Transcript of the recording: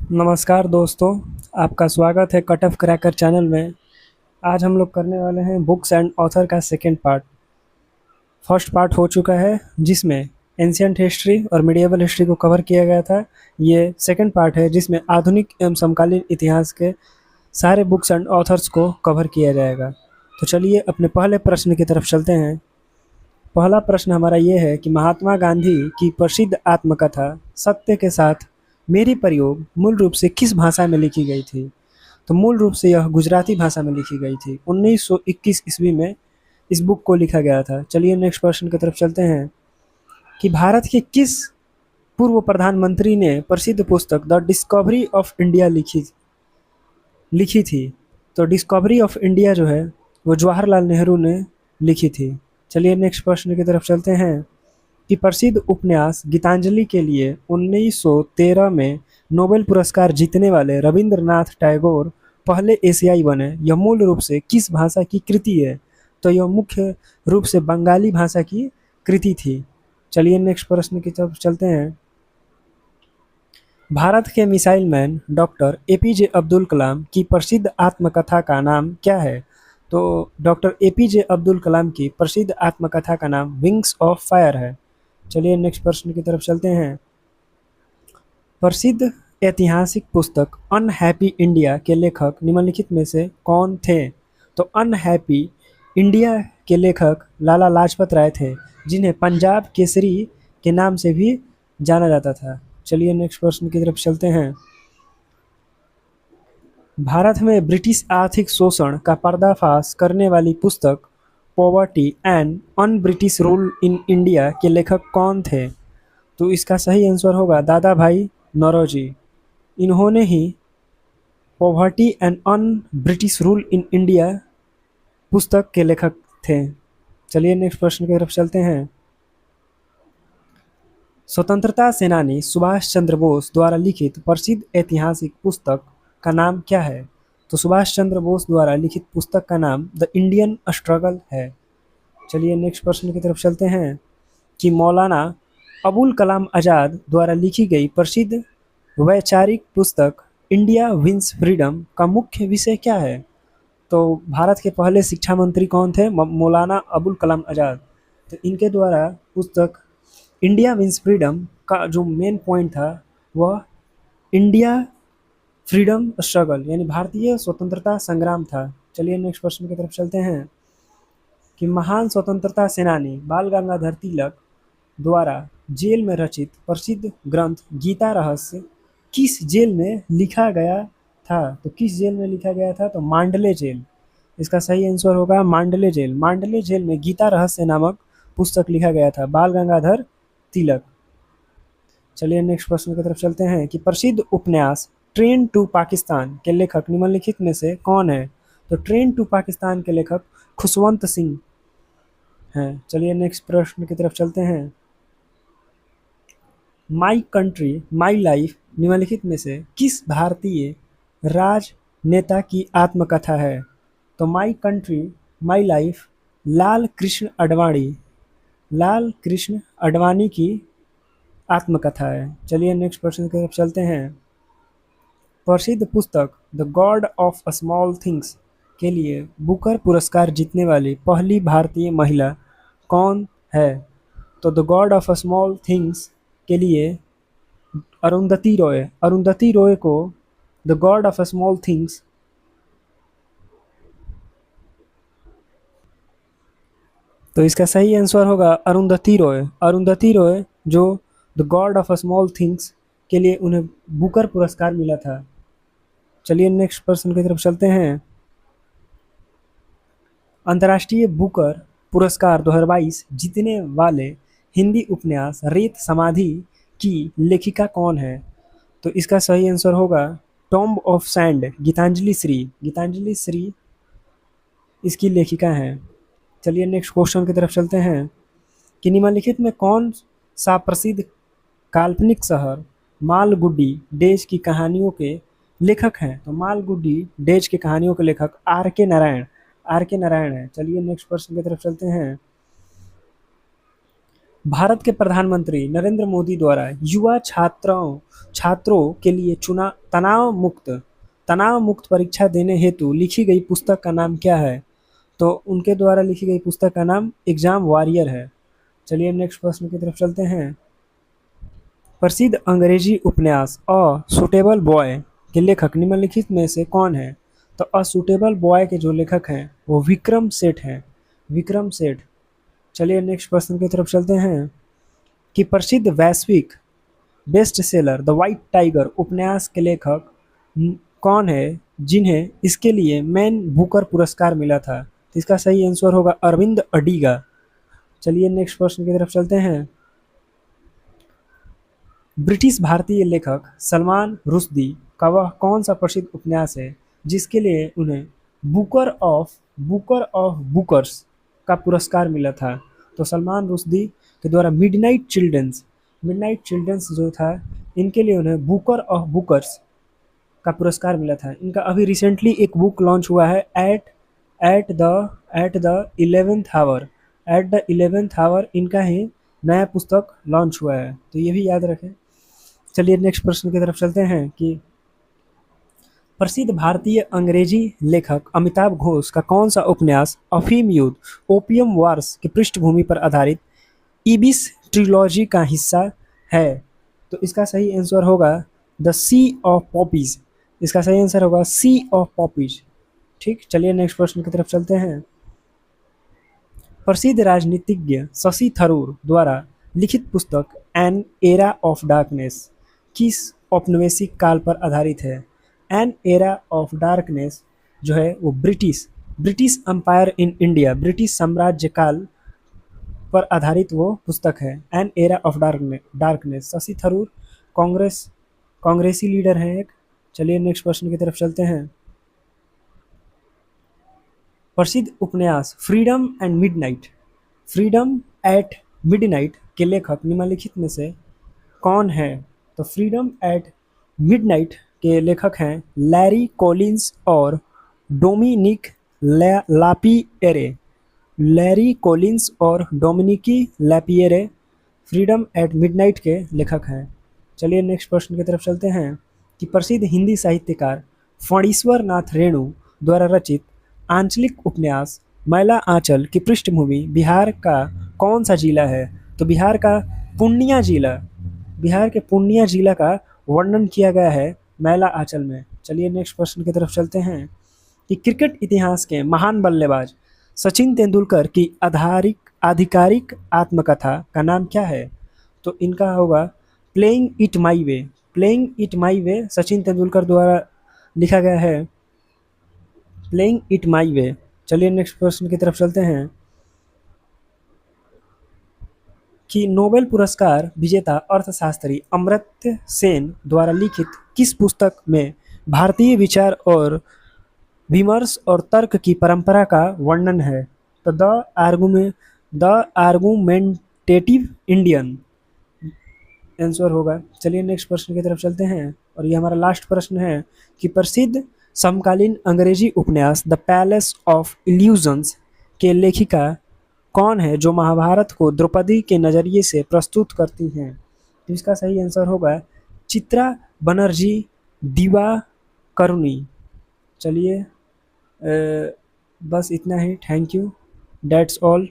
नमस्कार दोस्तों, आपका स्वागत है कट ऑफ क्रैकर चैनल में। आज हम लोग करने वाले हैं बुक्स एंड ऑथर का सेकंड पार्ट। फर्स्ट पार्ट हो चुका है जिसमें एंशियंट हिस्ट्री और मिडिएवल हिस्ट्री को कवर किया गया था। ये सेकंड पार्ट है जिसमें आधुनिक एवं समकालीन इतिहास के सारे बुक्स एंड ऑथर्स को कवर किया जाएगा। तो चलिए अपने पहले प्रश्न की तरफ चलते हैं। पहला प्रश्न हमारा ये है कि महात्मा गांधी की प्रसिद्ध आत्मकथा सत्य के साथ मेरी प्रयोग मूल रूप से किस भाषा में लिखी गई थी? तो मूल रूप से यह गुजराती भाषा में लिखी गई थी। 1921 ईस्वी में इस बुक को लिखा गया था। चलिए नेक्स्ट प्रश्न की तरफ चलते हैं कि भारत के किस पूर्व प्रधानमंत्री ने प्रसिद्ध पुस्तक द डिस्कवरी ऑफ इंडिया लिखी थी? तो डिस्कवरी ऑफ इंडिया जो है वो जवाहरलाल नेहरू ने लिखी थी। चलिए नेक्स्ट प्रश्न की तरफ चलते हैं कि प्रसिद्ध उपन्यास गीतांजलि के लिए 1913 में नोबेल पुरस्कार जीतने वाले रविंद्रनाथ टैगोर पहले एशियाई बने। यह मूल रूप से किस भाषा की कृति है? तो यह मुख्य रूप से बंगाली भाषा की कृति थी। चलिए नेक्स्ट प्रश्न की तरफ चलते हैं। भारत के missile man doctor APJ Abdul Kalam की प्रसिद्ध आत्मकथा का नाम क्या है? तो डॉक्टर एपीजे अब्दुल कलाम की प्रसिद्ध आत्मकथा का नाम विंग्स ऑफ फायर है। चलिए नेक्स्ट प्रश्न की तरफ चलते हैं। प्रसिद्ध ऐतिहासिक पुस्तक अनहैप्पी इंडिया के लेखक निम्नलिखित में से कौन थे? तो अनहैप्पी इंडिया के लेखक लाला लाजपत राय थे, जिन्हें पंजाब केसरी के नाम से भी जाना जाता था। चलिए नेक्स्ट प्रश्न की तरफ चलते हैं। भारत में ब्रिटिश आर्थिक शोषण का पर्दाफाश करने वाली पुस्तक poverty and un British rule in India के लेखक कौन थे? तो इसका सही आंसर होगा दादा भाई नौरोजी। इन्होंने ही poverty and un British rule in India पुस्तक के लेखक थे। चलिए नेक्स्ट प्रश्न की तरफ चलते हैं। स्वतंत्रता सेनानी सुभाष चंद्र बोस द्वारा लिखित प्रसिद्ध ऐतिहासिक पुस्तक का नाम क्या है? तो सुभाष चंद्र बोस द्वारा लिखित पुस्तक का नाम द इंडियन स्ट्रगल है। चलिए नेक्स्ट प्रश्न की तरफ चलते हैं कि मौलाना अबुल कलाम आज़ाद द्वारा लिखी गई प्रसिद्ध वैचारिक पुस्तक इंडिया विंस फ्रीडम का मुख्य विषय क्या है? तो भारत के पहले शिक्षा मंत्री कौन थे? मौलाना अबुल कलाम आज़ाद। तो इनके द्वारा पुस्तक इंडिया विंस फ्रीडम का जो मेन पॉइंट था वह इंडिया फ्रीडम स्ट्रगल यानी भारतीय स्वतंत्रता संग्राम था। चलिए नेक्स्ट प्रश्न की तरफ चलते हैं कि महान स्वतंत्रता सेनानी बाल गंगाधर तिलक द्वारा जेल में रचित प्रसिद्ध ग्रंथ गीता रहस्य किस जेल में लिखा गया था? तो किस जेल में लिखा गया था? तो मांडले जेल। इसका सही आंसर होगा मांडले जेल। मांडले जेल में गीता रहस्य नामक पुस्तक लिखा गया था बाल गंगाधर तिलक। चलिए नेक्स्ट प्रश्न की तरफ चलते हैं कि प्रसिद्ध उपन्यास ट्रेन टू पाकिस्तान के लेखक निम्नलिखित में से कौन है? तो ट्रेन टू पाकिस्तान के लेखक खुशवंत सिंह हैं। चलिए नेक्स्ट प्रश्न की तरफ चलते हैं। माई कंट्री माई लाइफ निम्नलिखित में से किस भारतीय राजनेता की आत्मकथा है? तो my country my life Lal Krishna Advani की आत्मकथा है। चलिए नेक्स्ट प्रश्न की तरफ चलते हैं। प्रसिद्ध पुस्तक the God of small things के लिए बुकर पुरस्कार जीतने वाली पहली भारतीय महिला कौन है? तो the God of small things के लिए अरुंधति रॉय को the God of small things तो इसका सही आंसर होगा अरुंधति रॉय जो the God of small things के लिए उन्हें बुकर पुरस्कार मिला था। चलिए नेक्स्ट प्रश्न की तरफ चलते हैं। अंतर्राष्ट्रीय बुकर पुरस्कार 2022 जीतने वाले हिंदी उपन्यास रेत समाधि की लेखिका कौन है? तो इसका सही आंसर होगा tomb of sand Geetanjali Shree इसकी लेखिका हैं। चलिए नेक्स्ट क्वेश्चन की तरफ चलते हैं कि निम्नलिखित में कौन सा प्रसिद्ध काल्पनिक शहर मालगुडी डेज की कहानियों के लेखक हैं? तो मालगुडी डेज की कहानियों के लेखक आर के नारायण है। चलिए नेक्स्ट प्रश्न की तरफ चलते हैं। भारत के प्रधानमंत्री नरेंद्र मोदी द्वारा युवा छात्रों के लिए चुना तनाव मुक्त परीक्षा देने हेतु लिखी गई पुस्तक का नाम क्या है? तो उनके द्वारा लिखी गई पुस्तक का नाम एग्जाम वॉरियर है। चलिए नेक्स्ट प्रश्न की तरफ चलते हैं। प्रसिद्ध अंग्रेजी उपन्यास अ सुटेबल बॉय के लेखक निम्नलिखित में से कौन है? तो अ सुटेबल बॉय के जो लेखक हैं वो विक्रम सेठ हैं। विक्रम सेठ। चलिए नेक्स्ट प्रश्न की तरफ चलते हैं कि प्रसिद्ध वैश्विक best seller the white tiger उपन्यास के लेखक कौन है जिन्हें इसके लिए मैन बुकर पुरस्कार मिला था? तो इसका सही आंसर होगा अरविंद अडिगा। चलिए नेक्स्ट प्रश्न की तरफ चलते हैं। ब्रिटिश भारतीय लेखक सलमान रुश्दी का वह कौन सा प्रसिद्ध उपन्यास है जिसके लिए उन्हें बुकर ऑफ बुकर्स का पुरस्कार मिला था? तो सलमान रुश्दी के द्वारा मिडनाइट चिल्ड्रंस जो था इनके लिए उन्हें बुकर ऑफ बुकर्स का पुरस्कार मिला था। इनका अभी रिसेंटली एक बुक लॉन्च हुआ है एट द 11th आवर इनका ही नया पुस्तक लॉन्च हुआ है, तो ये भी याद रखें। चलिए नेक्स्ट प्रश्न की तरफ चलते हैं कि प्रसिद्ध भारतीय अंग्रेजी लेखक अमिताभ घोष का कौन सा उपन्यास अफीम युद्ध ओपियम वार्स की पृष्ठभूमि पर आधारित ईबिस ट्रिलॉजी का हिस्सा है? तो इसका सही आंसर होगा द सी ऑफ पॉपीज। इसका सही आंसर होगा सी ऑफ पॉपीज। ठीक, चलिए नेक्स्ट प्रश्न की तरफ चलते हैं। प्रसिद्ध राजनीतिज्ञ शशि थरूर द्वारा लिखित पुस्तक एन एरा ऑफ डार्कनेस किस औपनिवेशिक काल पर आधारित है? एन एरा ऑफ डार्कनेस जो है वो British Empire in India, British साम्राज्य काल पर आधारित वो पुस्तक है। An era of darkness. Shashi Tharoor कांग्रेसी लीडर हैं एक। चलिए नेक्स्ट प्रश्न की तरफ चलते हैं। प्रसिद्ध उपन्यास फ्रीडम एट मिडनाइट के लेखक निम्नलिखित में से कौन है? तो फ्रीडम एट मिडनाइट के लेखक हैं लैरी कॉलिंस और डोमिनिक लापिएरे। लैरी कॉलिंस और डोमिनिकी लैपिएरे फ्रीडम एट मिडनाइट के लेखक हैं। चलिए नेक्स्ट प्रश्न की तरफ चलते हैं कि प्रसिद्ध हिंदी साहित्यकार फणीश्वर नाथ रेणु द्वारा रचित आंचलिक उपन्यास मैला आंचल की पृष्ठभूमि बिहार का कौन सा जिला है? तो बिहार के पूर्णिया जिला का वर्णन किया गया है मैला आंचल में। चलिए नेक्स्ट प्रश्न की तरफ चलते हैं कि क्रिकेट इतिहास के महान बल्लेबाज सचिन तेंदुलकर की आधिकारिक आत्मकथा का नाम क्या है? तो इनका होगा प्लेइंग इट माई वे सचिन तेंदुलकर द्वारा लिखा गया है प्लेइंग इट माई वे। चलिए नेक्स्ट प्रश्न की तरफ चलते हैं कि नोबेल पुरस्कार विजेता अर्थशास्त्री अमर्त्य सेन द्वारा लिखित किस पुस्तक में भारतीय विचार और विमर्श और तर्क की परंपरा का वर्णन है? तो द आर्गुमेंटेटिव इंडियन आंसर होगा। चलिए नेक्स्ट प्रश्न की तरफ चलते हैं और ये हमारा लास्ट प्रश्न है कि प्रसिद्ध समकालीन अंग्रेजी उपन्यास द पैलेस ऑफ इल्यूजन्स के लेखिका कौन है जो महाभारत को द्रौपदी के नज़रिए से प्रस्तुत करती हैं? तो इसका सही आंसर होगा चित्रा बनर्जी दिवाकरुणी। चलिए बस इतना ही। Thank you, that's all.